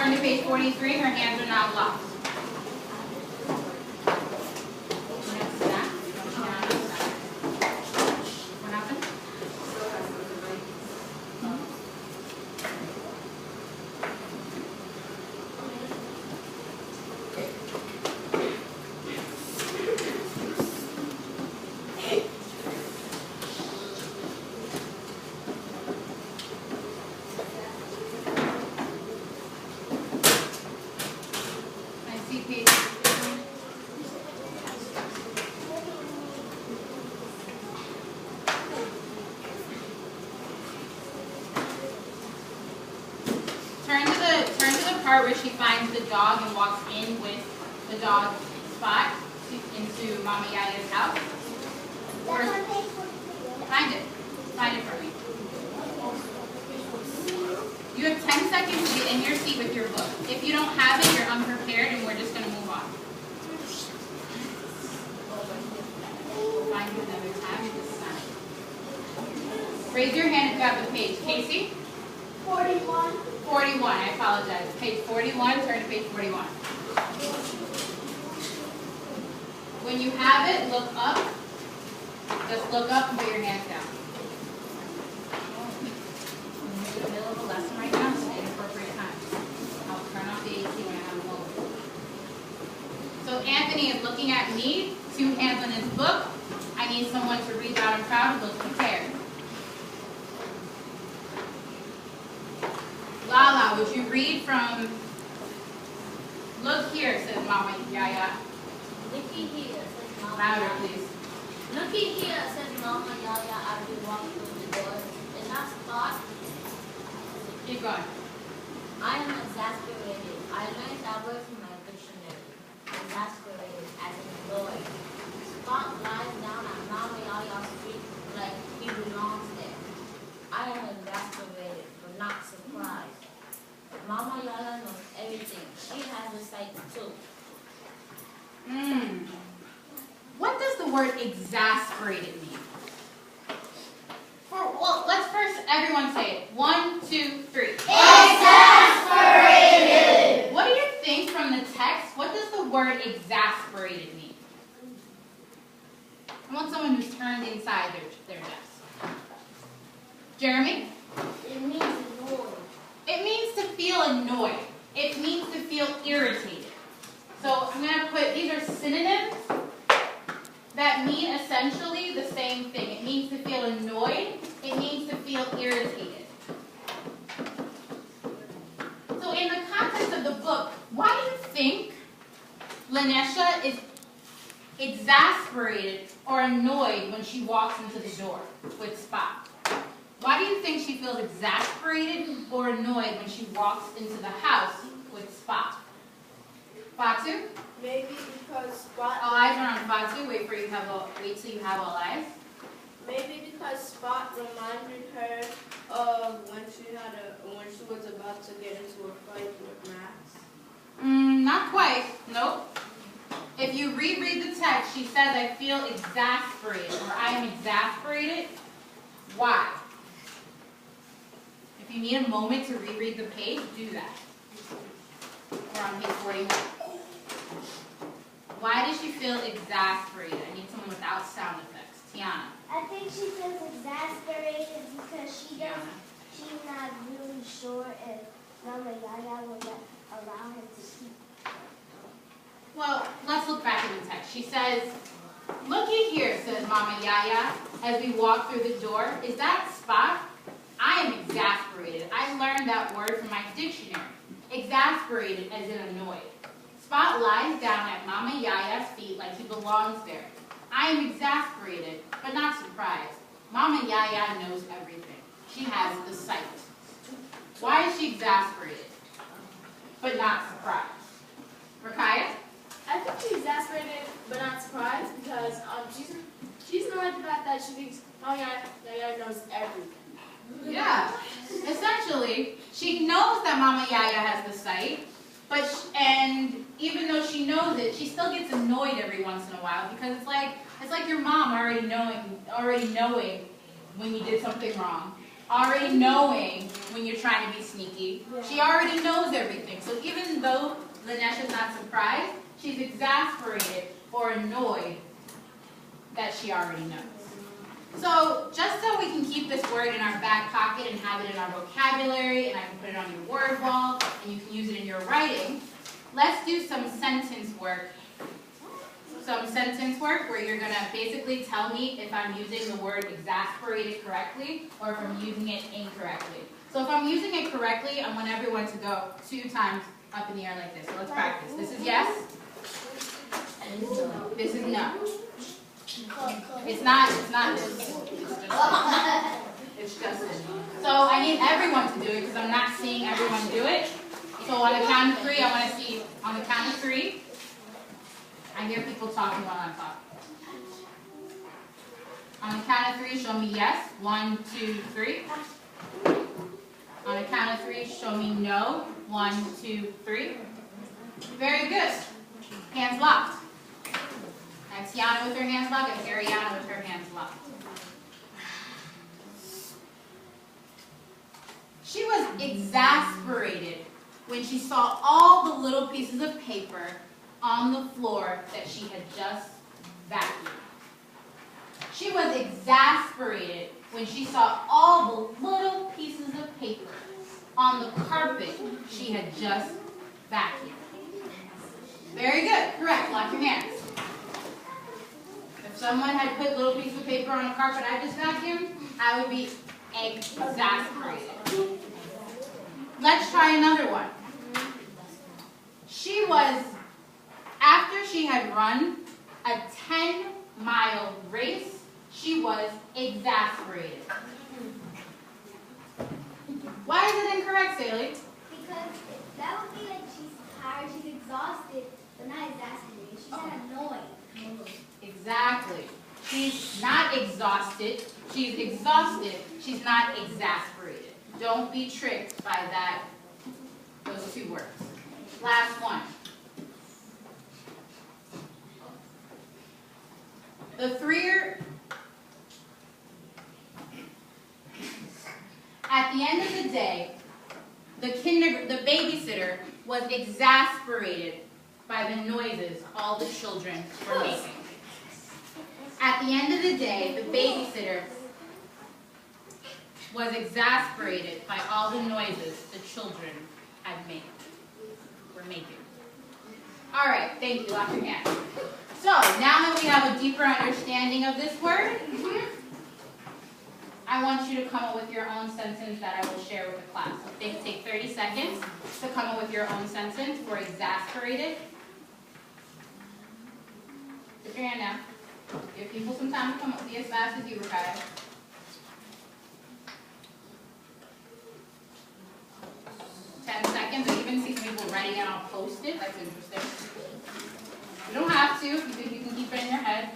Turn to page 43. Her hands are now locked. What happened? I see page 43. Turn to the part where she finds the dog and walks in with the dog Spot into Mama Yaya's house. That's on page 43. Find it. Find it for me. You have 10 seconds to get in your seat with your book. If you don't have it, you're unprepared and we're just going to move on. Find it another time and just sign. Raise your hand if you have the page. Casey? 41. 41, I apologize. Page 41, turn to page 41. When you have it, look up. Just look up and put your hands down. I'm in the middle of a lesson right now, so inappropriate time. I'll turn off the AC when I have a moment. So Anthony is looking at me, 2 hands on his book. I need someone to read loud and proud and look prepared. Lala, would you read from, look here, says Mama Yaya. Looky here, says Mama Louder, Yaya. please. Looky here, says Mama Yaya as we walk through the door. In that spot, Keep going. I am exasperated. I learned that word from my dictionary. Exasperated as in annoyed. Spot lies down at Mama Yaya's feet like he belongs there. I am exasperated, but not surprised. Mama Yaya knows everything. She has a sight too. What does the word exasperated mean? Well, let's first everyone say it. 1, 2, 3. Exasperated. What do you think from the text? What does the word exasperated mean? I want someone who's turned inside their desk. Jeremy? It means annoyed. It means to feel annoyed. It means to feel irritated. So I'm going to put, these are synonyms that mean essentially the same thing. It means to feel annoyed. It means to feel irritated. So in the context of the book, why do you think Lanesha is exasperated or annoyed when she walks into the door with Spot? Why do you think she feels exasperated or annoyed when she walks into the house with Spot? Fatu? Maybe because Spot. All eyes are on Fatu. Wait till you have all eyes. Maybe because Spot reminded her of when she was about to get into a fight with Max. Not quite. Nope. If you reread the text, she says, "I feel exasperated," or "I am exasperated." Why? If you need a moment to reread the page, do that. We're on page 41. Why does she feel exasperated? I need someone without sound effects. Tiana. I think she feels exasperated because she's not really sure if Mama Yaya will allow her to keep. Well, let's look back at the text. She says, "Looky here," says Mama Yaya, as we walk through the door. "Is that Spot? I am exasperated. I learned that word from my dictionary. Exasperated as in annoyed. Spot lies down at Mama Yaya's feet like he belongs there. I am exasperated, but not surprised. Mama Yaya knows everything. She has the sight." Why is she exasperated, but not surprised? Rakaya? I think she's exasperated but not surprised because she's annoyed at the fact that she thinks Yaya knows everything. Yeah. Essentially, she knows that Mama Yaya has the sight, and even though she knows it, she still gets annoyed every once in a while because it's like your mom already knowing when you did something wrong. already knowing when you're trying to be sneaky. She already knows everything. So even though Lanesha's not surprised, she's exasperated or annoyed that she already knows. So just so we can keep this word in our back pocket and have it in our vocabulary, and I can put it on your word wall, and you can use it in your writing, let's do some sentence work. Some sentence work where you're going to basically tell me if I'm using the word exasperated correctly or if I'm using it incorrectly. So if I'm using it correctly, I want everyone to go 2 times up in the air like this. So let's practice. This is yes. This is no. It's not this. It's just this. So I need everyone to do it because I'm not seeing everyone do it. So on the count of 3, I want to see, on the count of 3, I hear people talking while I'm talking. On the count of 3, show me yes. 1, 2, 3. On the count of 3, show me no. 1, 2, 3. Very good. Hands locked. That's Tiana with her hands locked and Ariana with her hands locked. She was exasperated when she saw all the little pieces of paper on the floor that she had just vacuumed. She was exasperated when she saw all the little pieces of paper on the carpet she had just vacuumed. Very good. Correct. Lock your hands. If someone had put little pieces of paper on a carpet I just vacuumed, I would be exasperated. Let's try another one. She was, after she had run a 10-mile race, she was exasperated. Why is it incorrect, Saley? Because that would be like she's tired, she's exhausted, but not exasperated. She's not annoyed. Exactly. She's not exhausted. She's exhausted. She's not exasperated. Don't be tricked by those 2 words. Last one. The 3-er, at the end of the day, the babysitter was exasperated by the noises all the children were making. At the end of the day, the babysitter was exasperated by all the noises the children were making. All right, thank you. Lock your hands. So now that we have a deeper understanding of this word, I want you to come up with your own sentence that I will share with the class. So take 30 seconds to come up with your own sentence for exasperated. Put your hand down. Give people some time to come up. Be as fast as you, Ricardo. Seconds. I even see some people writing it on Post-it. That's interesting. You don't have to if you think you can keep it in your head.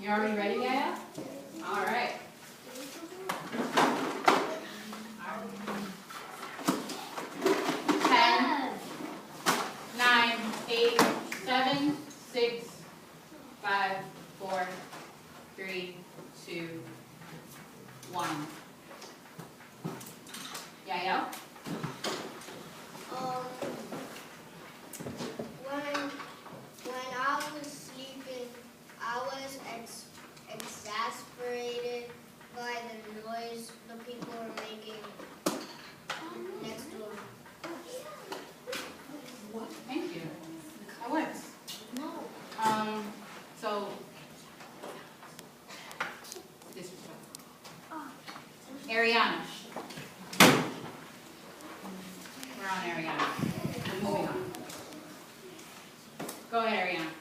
You already ready, Yaya? All right. 10, 9, 8, 7, 6, 5, 4, 3, 2, 1. Yael? When I was sleeping, I was exasperated by the noise the people were making next door. Thank you. That works. No. So, this Ariana. We're on Ariana. We're moving on. Go ahead, Ariana.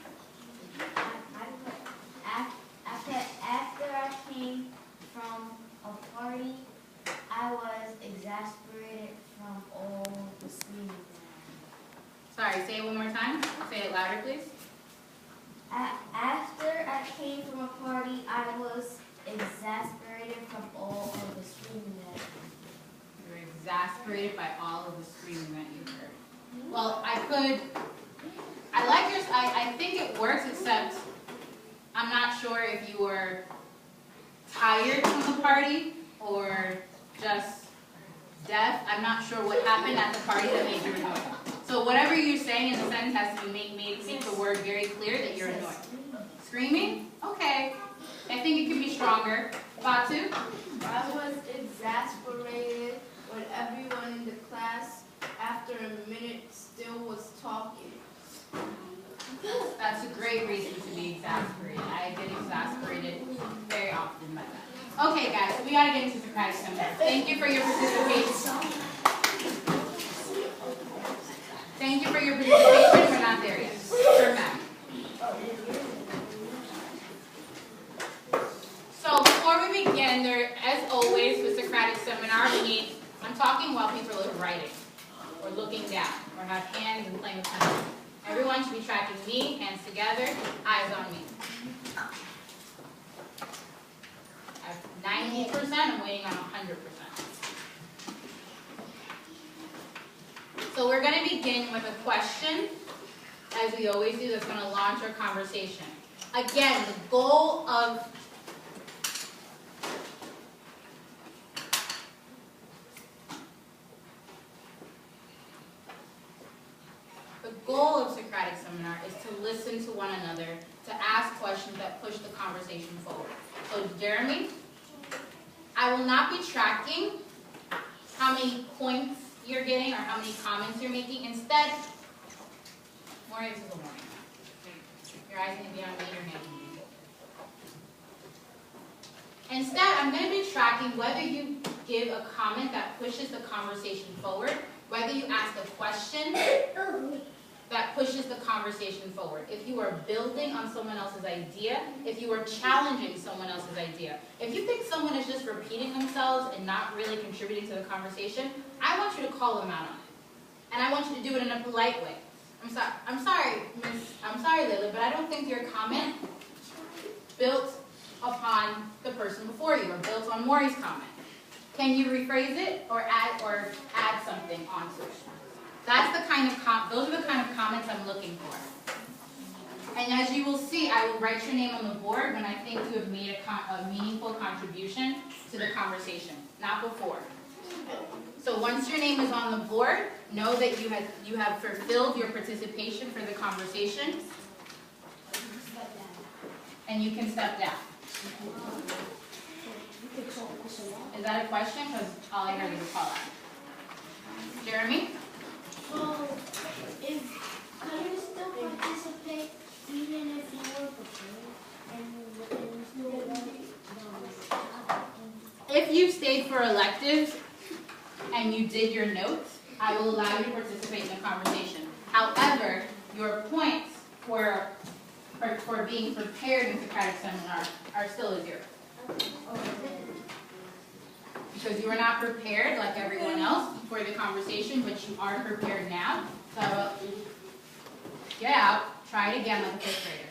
After I came from a party, I was exasperated from all the screaming. Sorry, say it one more time. Say it louder, please. After I came from a party, I was exasperated from all of the screaming. You're exasperated by all of the screaming that you heard. Well, I think it works, except I'm not sure if you were tired from the party or just deaf. I'm not sure what happened at the party that made you annoyed. So whatever you're saying in the sentence has to be make the word very clear that you're annoyed. Screaming? Okay. I think it could be stronger. Batu? I was exasperated when everyone in the class, after a minute, still was talking. That's a great reason to be exasperated. I get exasperated very often by that. Okay, guys, so we gotta get into Socratic Seminar. Thank you for your participation. Thank you for your participation. We're not there yet. Turn back. So before we begin, as always with Socratic Seminar, I'm talking while people are writing or looking down or have hands and playing with pencils. Everyone should be tracking me, hands together, eyes on me. At 90%, I'm waiting on 100%. So we're going to begin with a question, as we always do, that's going to launch our conversation. Again, the goal of Socratic Seminar is to listen to one another, to ask questions that push the conversation forward. So Jeremy, I will not be tracking how many points you're getting or how many comments you're making. Instead, morning to the morning. Your eyes going to be on me, your hands going to be full. Instead, I'm going to be tracking whether you give a comment that pushes the conversation forward, whether you ask a question that pushes the conversation forward. If you are building on someone else's idea, if you are challenging someone else's idea, if you think someone is just repeating themselves and not really contributing to the conversation, I want you to call them out on it. And I want you to do it in a polite way. I'm sorry, Lily, but I don't think your comment built upon the person before you or built on Maury's comment. Can you rephrase it or add something onto it? That's the kind of those are the kind of comments I'm looking for. And as you will see, I will write your name on the board when I think you have made a meaningful contribution to the conversation, not before. So once your name is on the board, know that you have fulfilled your participation for the conversation, and you can step down. Is that a question? Because all I heard was a call out. Jeremy? So, can you still participate even if you were prepared If you stayed for electives and you did your notes, I will allow you to participate in the conversation. However, your points for being prepared in Socratic Seminar are still a 0. Because you are not prepared like everyone else for the conversation, but you are prepared now. So get out, try it again like a 5th grader.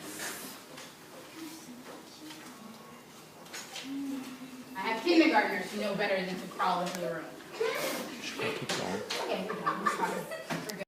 I have kindergartners who know better than to crawl into the room. Okay, good job.